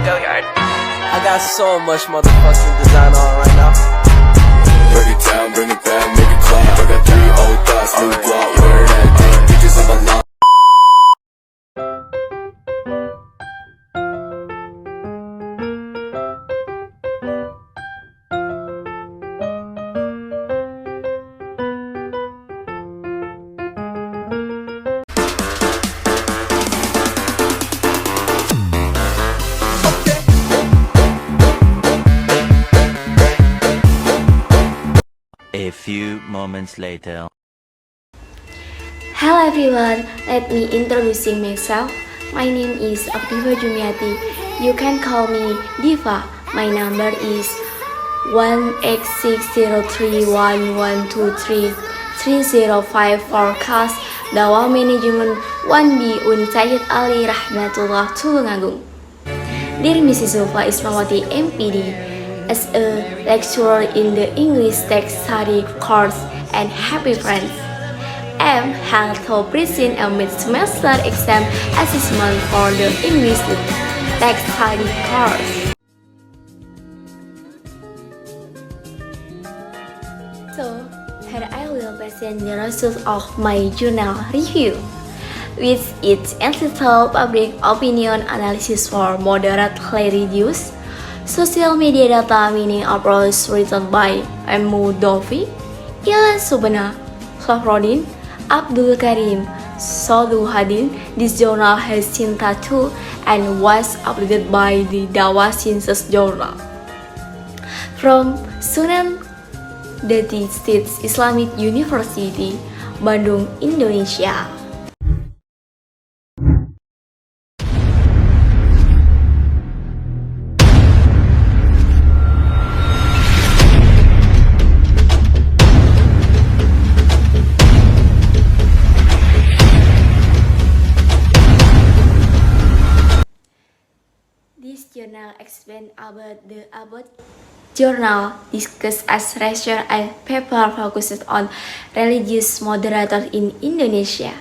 Gilliard. I got so much motherfucking design on right now. Break it down, bring it back, make it clap. I got 3 old thoughts, new guap, wear that thing, bitches on my line. A few moments later. Hello everyone, let me introducing myself. My name is Aptiva Jumiati. You can call me Diva. My number is 1x6031123305 forecast Dawa Management 1B Un Sayyid Ali Rahmatullah Tulungagung. Dear Mrs. Zulfa Ismawati MPD, as a lecturer in the English text study course and happy friends, I am held to present a mid-semester exam assessment for the English text study course. So, here I will present the results of my journal review, which is entitled Public Opinion Analysis for Moderately Reduced Social Media Data Meaning Approach, written by Emu Dovi, Ilan Subana, Safrodin, Abdul Karim, Soduhadin. This journal has seen tattoo and was updated by the Dawa Census Journal. From Sunan Dati State Islamic University, Bandung, Indonesia. This journal explains about the journal discussed as research and paper focused on religious moderators in Indonesia,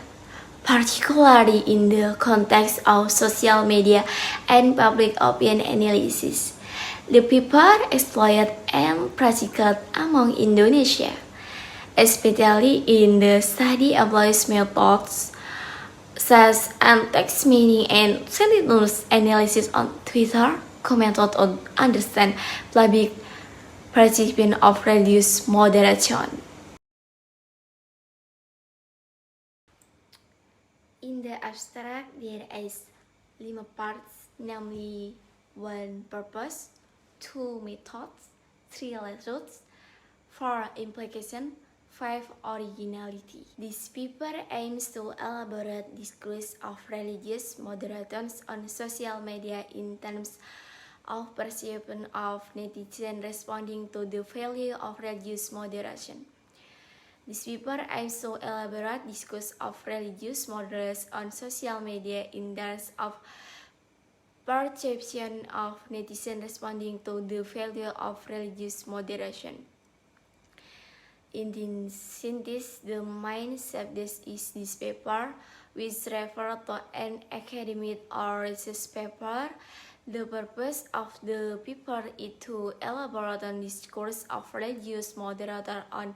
particularly in the context of social media and public opinion analysis. The paper explored and practiced among Indonesia, especially in the study applies methods such as text meaning and sentence analysis on Twitter, commented on understand public perception of religious moderation. In the abstract, there is 5 parts, namely 1 purpose, 2 methods, 3 results, 4 implication, 5 originality. This paper aims to elaborate discourse of religious moderators on social media in terms of perception of netizens responding to the value of religious moderation. This paper aims to elaborate discourse of religious moderators on social media in terms of perception of netizens responding to the value of religious moderation. In the synthesis, the main subject is this paper, which refers to an academic or research paper. The purpose of the paper is to elaborate on discourse of religious moderators on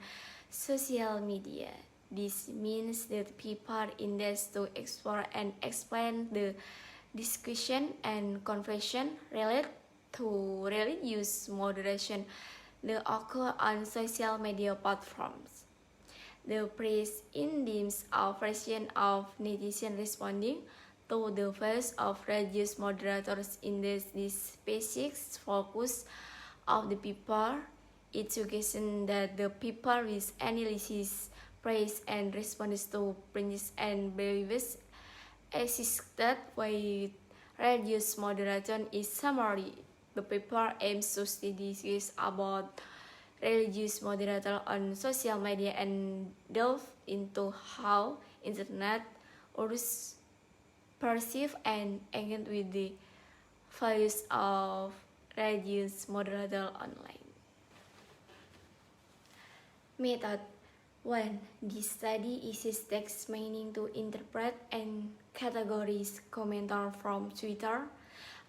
social media. This means that the paper intends to explore and explain the discussion and conversation related to religious moderation that occur on social media platforms. The praise in terms of version of netizens responding to the values of religious moderators in this specific focus of the paper. It suggests that the paper with analysis, praise and response to principles and beliefs existed by religious moderation is summary. The paper aims to study issues about religious moderators on social media and delve into how internet users perceive and engage with the values of religious moderators online. Method 1. This study uses text meaning to interpret and categorize comments from Twitter,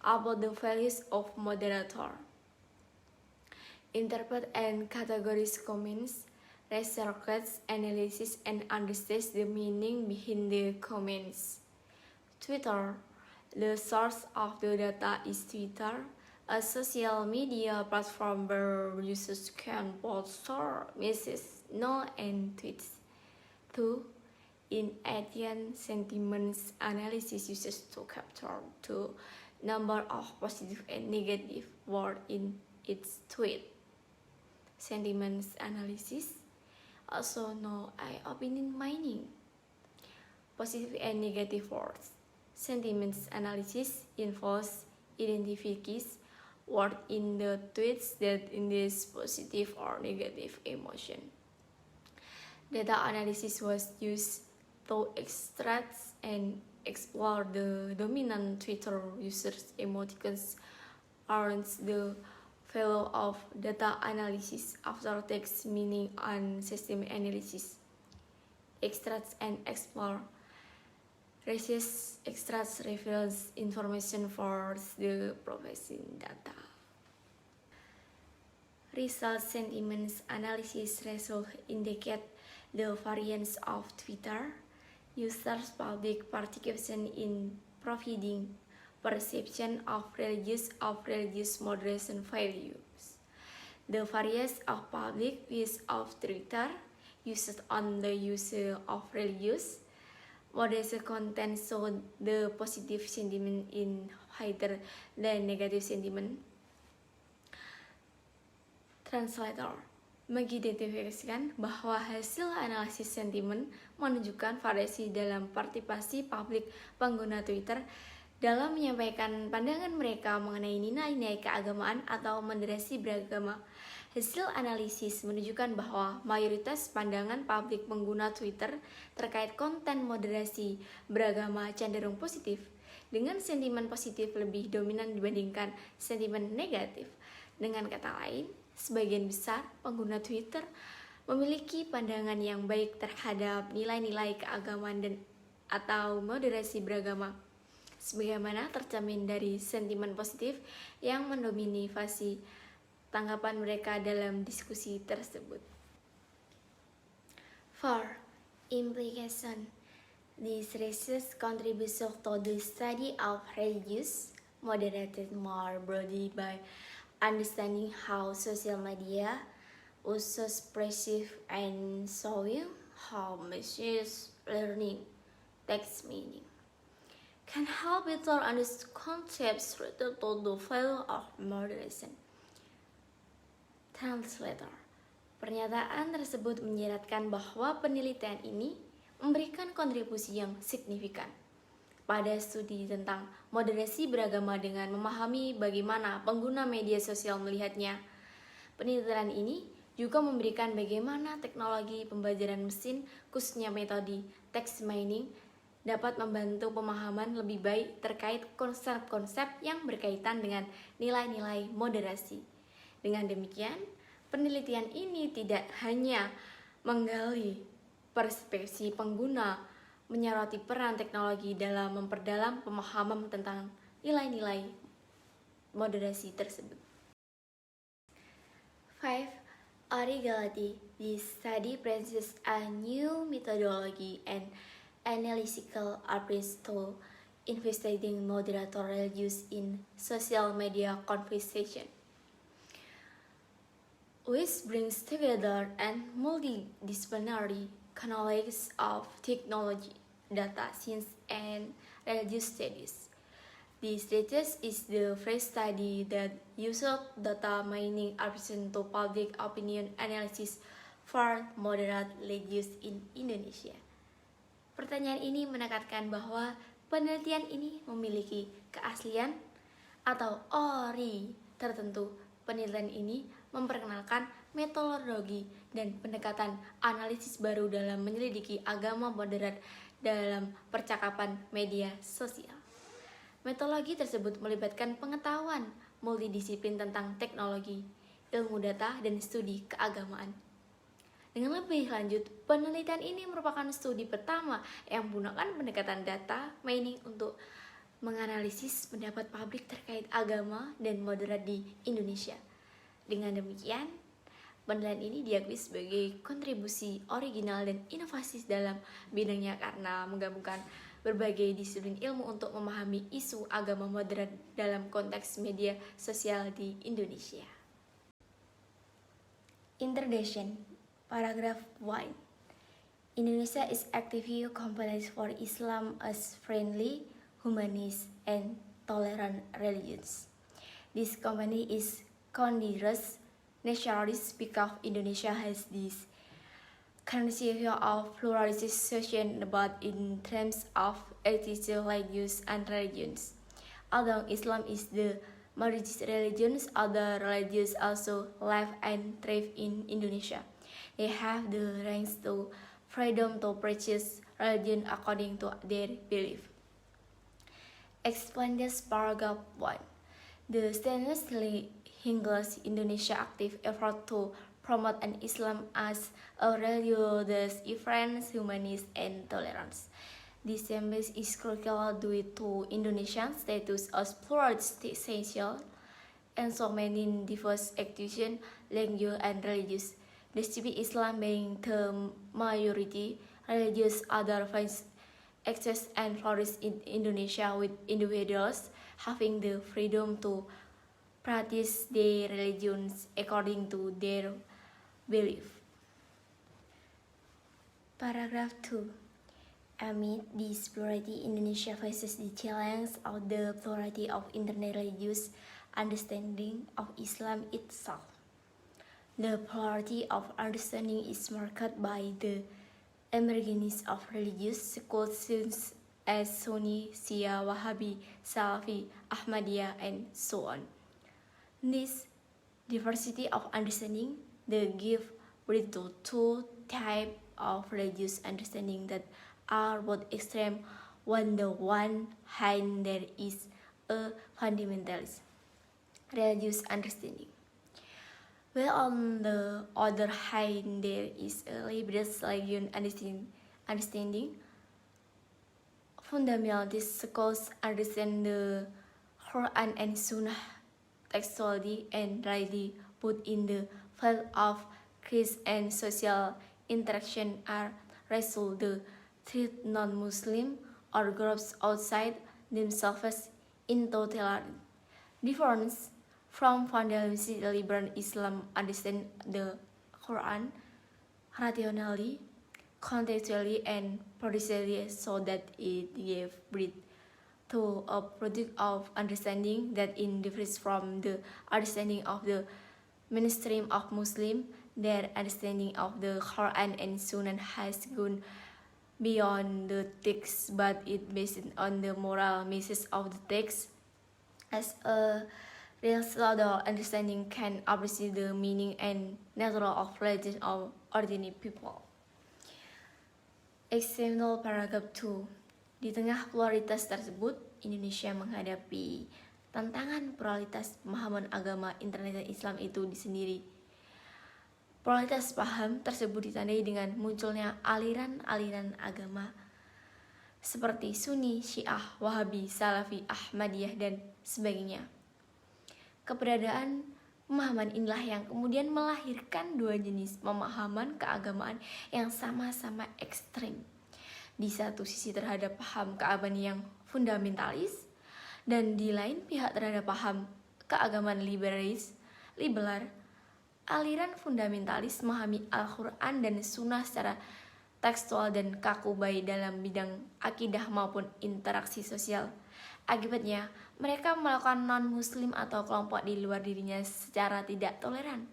about the values of moderator. Interpret and categorize comments, research, analysis, and understand the meaning behind the comments. Twitter. The source of the data is Twitter, a social media platform where users can post short messages, notes, and tweets. 2. In addition, sentiments analysis uses to capture the number of positive and negative words in its tweet. Sentiments analysis, also known as opinion mining. Positive and negative words. Sentiments analysis involves identifying words in the tweets that induce positive or negative emotion. Data analysis was used to extract and explore the dominant Twitter users' emoticons around the value of data analysis after text meaning and system analysis. Extract and explore. Research extracts reveals information for the processing data. Result sentiments analysis results indicate the variance of Twitter users' public participation in providing perception of religious moderation values. The variance of public views of Twitter used on the use of religious moderation content show the positive sentiment in higher than negative sentiment. Translator mengidentifikasikan bahwa hasil analisis sentimen menunjukkan variasi dalam partisipasi publik pengguna Twitter dalam menyampaikan pandangan mereka mengenai nilai-nilai keagamaan atau moderasi beragama. Hasil analisis menunjukkan bahwa mayoritas pandangan publik pengguna Twitter terkait konten moderasi beragama cenderung positif, dengan sentimen positif lebih dominan dibandingkan sentimen negatif. Dengan kata lain, sebagian besar pengguna Twitter memiliki pandangan yang baik terhadap nilai-nilai keagamaan dan atau moderasi beragama, sebagaimana tercermin dari sentimen positif yang mendominasi tanggapan mereka dalam diskusi tersebut. 4. Implication. This research contributes to the study of religious moderated more broadly by understanding how social media uses perceive and showing how message learning text meaning can help better understand concepts related to the value of moderation. Translator. Pernyataan tersebut menyiratkan bahwa penelitian ini memberikan kontribusi yang signifikan pada studi tentang moderasi beragama dengan memahami bagaimana pengguna media sosial melihatnya. Penelitian ini juga memberikan bagaimana teknologi pembelajaran mesin, khususnya metode text mining, dapat membantu pemahaman lebih baik terkait konsep-konsep yang berkaitan dengan nilai-nilai moderasi. Dengan demikian, penelitian ini tidak hanya menggali perspektif pengguna, menyoroti peran teknologi dalam memperdalam pemahaman tentang nilai-nilai moderasi tersebut. 5. Originality. This study presents a new methodology and analytical approach to investigating moderatorial use in social media conversation, which brings together and multidisciplinary knowledge of technology, data science, and religious studies. This research is the first study that uses data mining application to public opinion analysis for moderate religious in Indonesia. Pertanyaan ini menekankan bahwa penelitian ini memiliki keaslian atau ori tertentu. Penelitian ini memperkenalkan metodologi dan pendekatan analisis baru dalam menyelidiki agama moderat dalam percakapan media sosial. Metodologi tersebut melibatkan pengetahuan multidisiplin tentang teknologi, ilmu data, dan studi keagamaan. Dengan lebih lanjut, penelitian ini merupakan studi pertama yang menggunakan pendekatan data mining untuk menganalisis pendapat publik terkait agama dan moderat di Indonesia. Dengan demikian, penelitian ini diakui sebagai kontribusi original dan inovasi dalam bidangnya karena menggabungkan berbagai disiplin ilmu untuk memahami isu agama moderat dalam konteks media sosial di Indonesia. Introduction, Paragraph 1. Indonesia is actively campaigns for Islam as friendly, humanist, and tolerant religions. This company is considers nationalist because Indonesia has this concept of pluralization but in terms of ethnicity, language, and religions. Although Islam is the majority religion, other religions also live and thrive in Indonesia. They have the right to freedom to practice religion according to their belief. Explain this paragraph 1. The stainless English Indonesia active effort to promote an Islam as a religious, different, humanist, and tolerance. This emphasis is crucial due to Indonesian status as pluralistic essential and so many diverse education, language, and religious. Despite Islam being the majority, religious other faiths exist and flourish in Indonesia with individuals having the freedom to practice their religions according to their belief. Paragraph 2. Amid this plurality, Indonesia faces the challenge of the plurality of interreligious understanding of Islam itself. The plurality of understanding is marked by the emergence of religious schools as Sunni, Shia, Wahhabi, Salafi, Ahmadiyya, and so on. This diversity of understanding give birth to two types of religious understanding that are both extreme. On the one hand, there is a fundamentalist religious understanding, while on the other hand, there is a liberal religious understanding. Fundamentalist schools understand the Quran and Sunnah textually and rightly put in the field of Christ and social interaction are result the treat non-Muslim or groups outside themselves in total difference from fundamentalist liberal Islam understand the Quran rationally, contextually, and procedurally so that it gave birth to a product of understanding that in difference from the understanding of the mainstream of Muslim. Their understanding of the Quran and Sunnah has gone beyond the text, but it based on the moral message of the text. As a result, understanding can appreciate the meaning and nature of religion of ordinary people. Example paragraph 2. Di tengah pluralitas tersebut, Indonesia menghadapi tantangan pluralitas pemahaman agama internasional Islam itu sendiri. Pluralitas paham tersebut ditandai dengan munculnya aliran-aliran agama seperti Sunni, Syiah, Wahhabi, Salafi, Ahmadiyah, dan sebagainya. Keberadaan pemahaman inilah yang kemudian melahirkan dua jenis pemahaman keagamaan yang sama-sama ekstrim. Di satu sisi terhadap paham keagamaan yang fundamentalis, dan di lain pihak terhadap paham keagamaan liberal. Aliran fundamentalis memahami Al-Quran dan Sunnah secara tekstual dan kaku baik dalam bidang akidah maupun interaksi sosial. Akibatnya, mereka melakukan non-muslim atau kelompok di luar dirinya secara tidak toleran.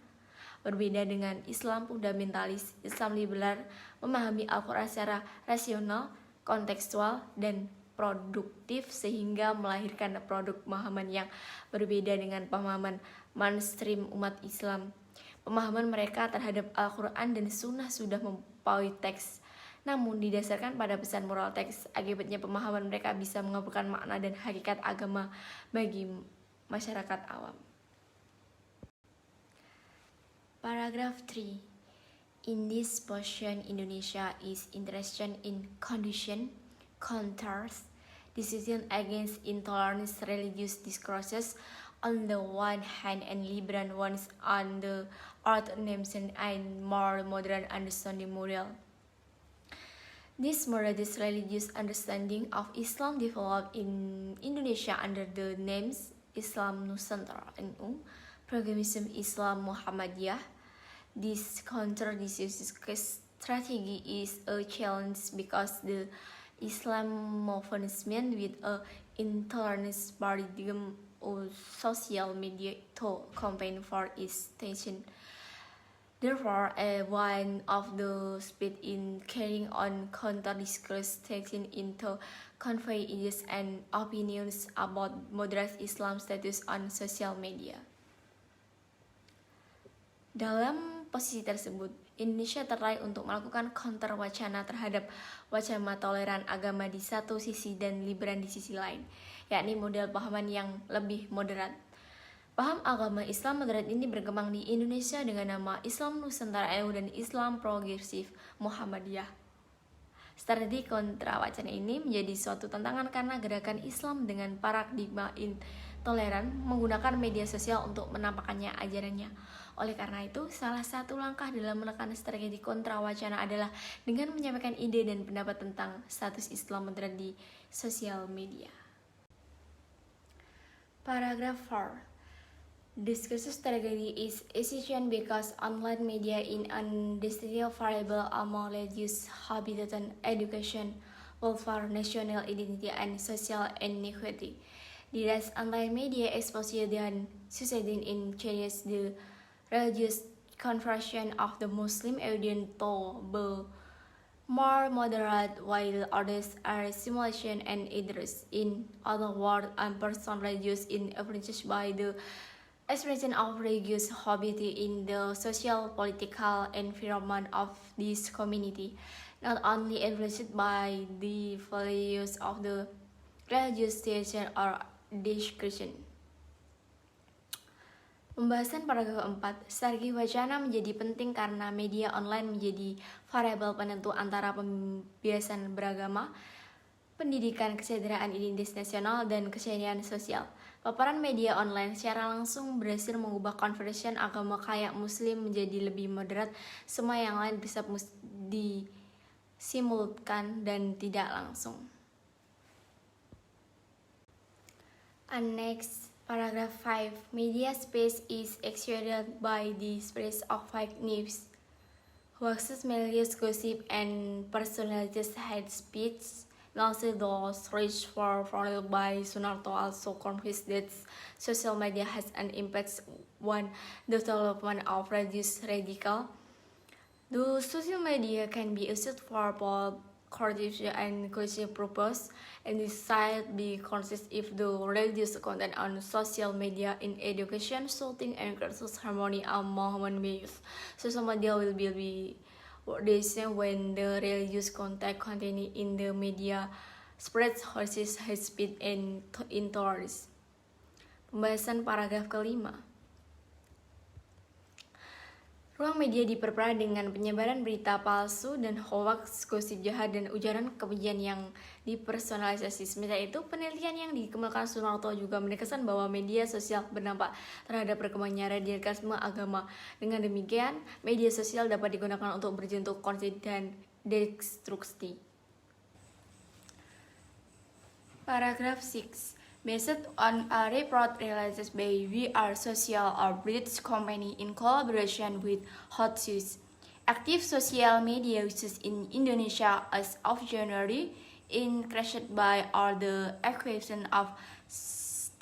Berbeda dengan Islam fundamentalis, Islam liberal memahami Al-Quran secara rasional, kontekstual, dan produktif sehingga melahirkan produk pemahaman yang berbeda dengan pemahaman mainstream umat Islam. Pemahaman mereka terhadap Al-Quran dan Sunnah sudah melampaui teks, namun didasarkan pada pesan moral teks. Akibatnya pemahaman mereka bisa mengaburkan makna dan hakikat agama bagi masyarakat awam. Paragraph 3. In this portion, Indonesia is interested in condition, contrast, decision against intolerant religious discourses on the one hand and liberal ones on the other, nation and more modern understanding moral. This moderate religious understanding of Islam developed in Indonesia under the names Islam Nusantara NU, Progressive Islam Muhammadiyah. This counter-disease strategy is a challenge because the Islam movement with a intolerance paradigm of social media to campaign for its attention. Therefore, one of the speed in carrying on counter-discourse taken into convey ideas and opinions about moderate Islam status on social media. Dalam posisi tersebut, Indonesia tertarik untuk melakukan counter wacana terhadap wacana toleran agama di satu sisi dan liberal di sisi lain, yakni model pahaman yang lebih moderat. Paham agama Islam moderat ini berkembang di Indonesia dengan nama Islam Nusantara NU dan Islam Progresif Muhammadiyah. Strategi kontra wacana ini menjadi suatu tantangan karena gerakan Islam dengan paradigma intoleran menggunakan media sosial untuk menampakkannya ajarannya. Oleh karena itu, salah satu langkah dalam menekan strategi kontra wacana adalah dengan menyampaikan ide dan pendapat tentang status Islam moderat di sosial media. Paragraph 4. Discursive strategy is essential because online media is an undeniable variable among religious habitat, education, welfare, national identity, and social inequality. These online media exposure and society in changes the religious conversion of the Muslim audience to be more moderate, while others are simulation and others, in other words, unpersonal religious in influenced by the expression of religious habitude in the social political environment of this community, not only influenced by the values of the religious tradition or discussion. Pembahasan paragraf 4, strategi wacana menjadi penting karena media online menjadi variabel penentu antara pembiasan beragama, pendidikan, kesejahteraan identitas nasional, dan kesejahteraan sosial. Paparan media online secara langsung berhasil mengubah conversion agama kayak Muslim menjadi lebih moderat, semua yang lain bisa disimulkan dan tidak langsung. And next, paragraph 5. Media space is exerted by the spread of fake news, hoaxes, malicious gossip, and personalized hate speech. Also, those reach for followed by Sunarto also confirms that social media has an impact on the development of religious radical. The social media can be used for both creative and cultural purpose, and decide be consist if the religious content on social media in education, shooting, and creates harmony among human beings. Social media will be the same when the religious content contained in the media spreads horses hate speech and intolerance. Pembahasan paragraf kelima. Ruang media diperparah dengan penyebaran berita palsu dan hoax, gosip jahat, dan ujaran kebencian yang dipersonalisasi. Sementara itu, penelitian yang dikemukakan Sunarto juga menekankan bahwa media sosial berdampak terhadap perkembangan radikalisme agama. Dengan demikian, media sosial dapat digunakan untuk berbentuk konflik dan destruksi. Paragraf 6. Based on a report released by We Are Social, a British company in collaboration with Hootsuite, active social media users in Indonesia as of January increased by all the equation of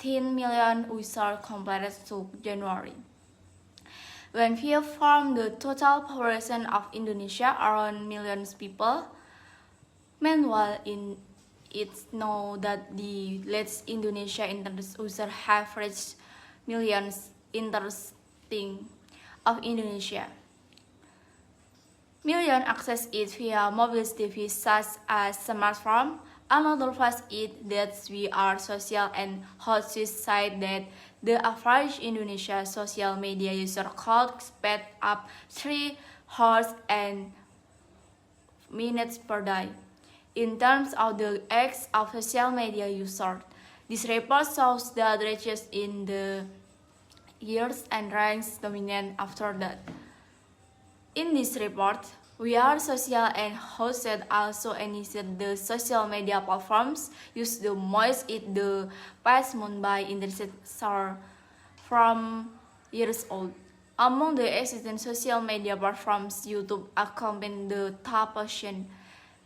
10 million users compared to January. When viewed from the total population of Indonesia, around millions people, meanwhile it's known that the latest Indonesia internet users have reached millions interesting of Indonesia. Million access it via mobile devices such as smartphone. Another fact is that We Are Social and Hootsuite cite that the average Indonesia social media user could spend up 3 hours and minutes per day. in terms of the acts of social media users. This report shows that ranges in the years and ranks dominant after that. In this report, We Are Social and hosted also initiated the social media platforms used the most in the past month by interested users from years old. Among the existing social media platforms, YouTube accompanied the top position.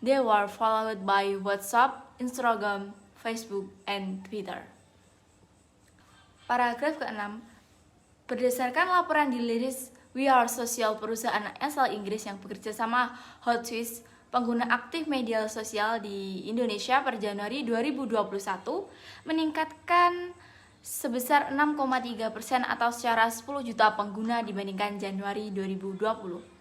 They were followed by WhatsApp, Instagram, Facebook, and Twitter. Paragraf ke-6. Berdasarkan laporan dirilis We Are Social, perusahaan asal Inggris yang bekerja sama Hootsuite, pengguna aktif media sosial di Indonesia per Januari 2021 meningkatkan sebesar 6,3% atau secara 10 juta pengguna dibandingkan Januari 2020.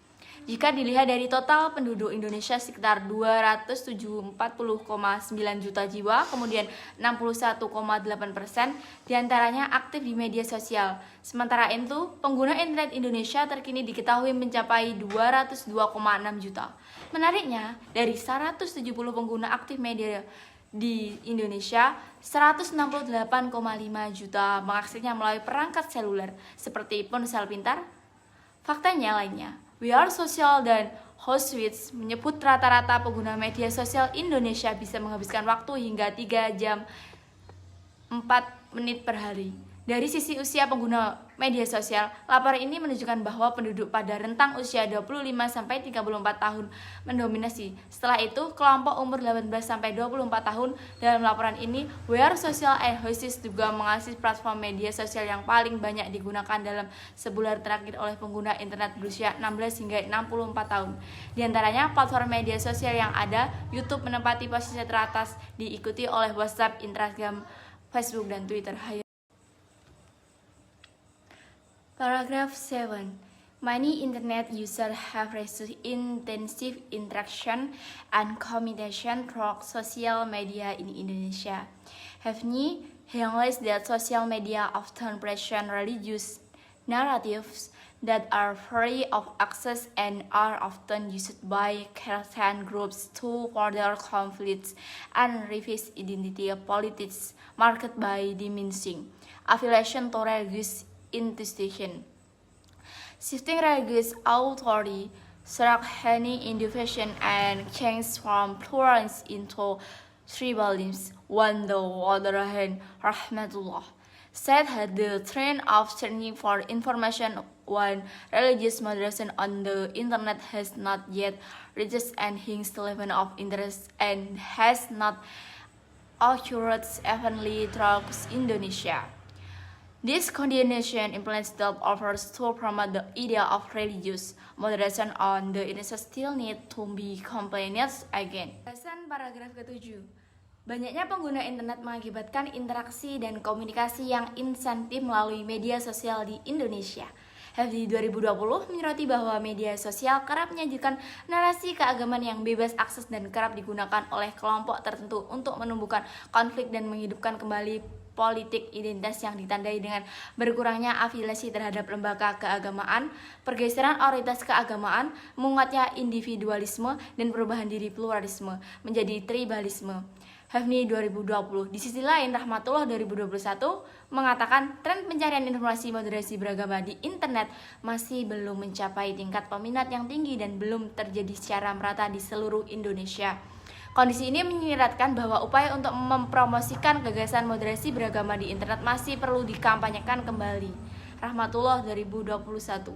Jika dilihat dari total penduduk Indonesia sekitar 240,9 juta jiwa, kemudian 61,8% diantaranya aktif di media sosial. Sementara itu, pengguna internet Indonesia terkini diketahui mencapai 202,6 juta. Menariknya, dari 170 pengguna aktif media di Indonesia, 168,5 juta mengaksesnya melalui perangkat seluler seperti ponsel pintar. Faktanya lainnya, We Are Social dan Hootsuite menyebut rata-rata pengguna media sosial Indonesia bisa menghabiskan waktu hingga 3 jam 4 menit per hari. Dari sisi usia pengguna media sosial, laporan ini menunjukkan bahwa penduduk pada rentang usia 25-34 tahun mendominasi. Setelah itu, kelompok umur 18-24 tahun. Dalam laporan ini, We Are Social and Hootsuite juga mengakses platform media sosial yang paling banyak digunakan dalam sebulan terakhir oleh pengguna internet berusia 16 hingga 64 tahun. Di antaranya, platform media sosial yang ada, YouTube menempati posisi teratas, diikuti oleh WhatsApp, Instagram, Facebook, dan Twitter. Paragraph 7. Many internet users have resumed intensive interaction and communication through social media in Indonesia. Havni acknowledged that social media often present religious narratives that are free of access and are often used by Christian groups to further conflicts and revise identity politics marked by diminishing affiliation to religious institution. Shifting religious authority struck any individuation and changed from pluralism into tribalism. On the other hand, Rahmatullah said that the trend of searching for information on religious moderation on the internet has not yet reached an high level of interest and has not occurred evenly throughout Indonesia. This continuation implies that efforts to promote the idea of religious moderation on the internet still need to be completed again. Bahasan paragraf ke-7. Banyaknya pengguna internet mengakibatkan interaksi dan komunikasi yang insentif melalui media sosial di Indonesia. Havni 2020 menyoroti bahwa media sosial kerap menyajikan narasi keagamaan yang bebas akses dan kerap digunakan oleh kelompok tertentu untuk menumbuhkan konflik dan menghidupkan kembali politik identitas yang ditandai dengan berkurangnya afiliasi terhadap lembaga keagamaan, pergeseran otoritas keagamaan, menguatnya individualisme, dan perubahan diri pluralisme menjadi tribalisme. Havni 2020. Di sisi lain, Rahmatullah 2021 mengatakan tren pencarian informasi moderasi beragama di internet masih belum mencapai tingkat peminat yang tinggi dan belum terjadi secara merata di seluruh Indonesia. Kondisi ini menyiratkan bahwa upaya untuk mempromosikan gagasan moderasi beragama di internet masih perlu dikampanyekan kembali. Rahmatullah 2021.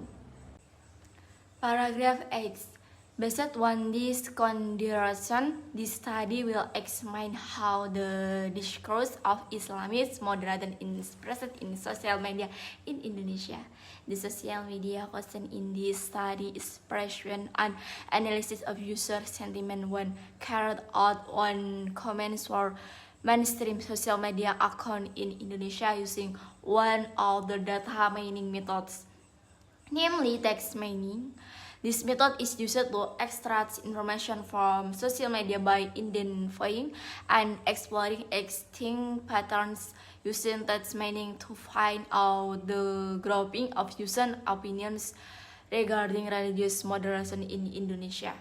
Paragraph 8. Based on this consideration, this study will examine how the discourse of Islamist moderation is expressed in social media in Indonesia. The social media content in this study is expression and analysis of user sentiment when carried out on comments or mainstream social media account in Indonesia using one of the data mining methods, namely text mining. This method is used to extract information from social media by identifying and exploring existing patterns using text mining to find out the grouping of user opinions regarding religious moderation in Indonesia.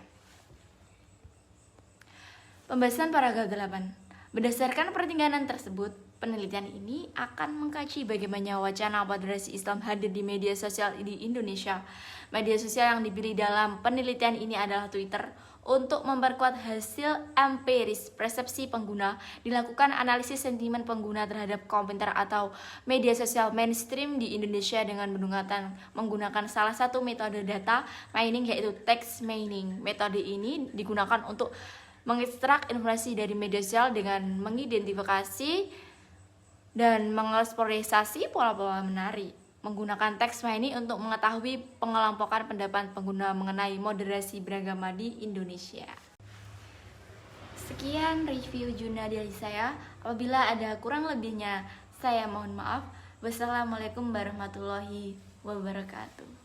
Pembahasan paragraf 8. Berdasarkan pertimbangan tersebut, penelitian ini akan mengkaji bagaimana wacana moderasi Islam hadir di media sosial di Indonesia. Media sosial yang dipilih dalam penelitian ini adalah Twitter. Untuk memperkuat hasil empiris persepsi pengguna, dilakukan analisis sentimen pengguna terhadap komentar atau media sosial mainstream di Indonesia dengan menggunakan salah satu metode data mining, yaitu text mining. Metode ini digunakan untuk mengekstrak informasi dari media sosial dengan mengidentifikasi dan mengeksplorasi pola-pola menarik. Menggunakan text mining untuk mengetahui pengelompokan pendapat pengguna mengenai moderasi beragama di Indonesia. Sekian review jurnal dari saya. Apabila ada kurang lebihnya, saya mohon maaf. Wassalamualaikum warahmatullahi wabarakatuh.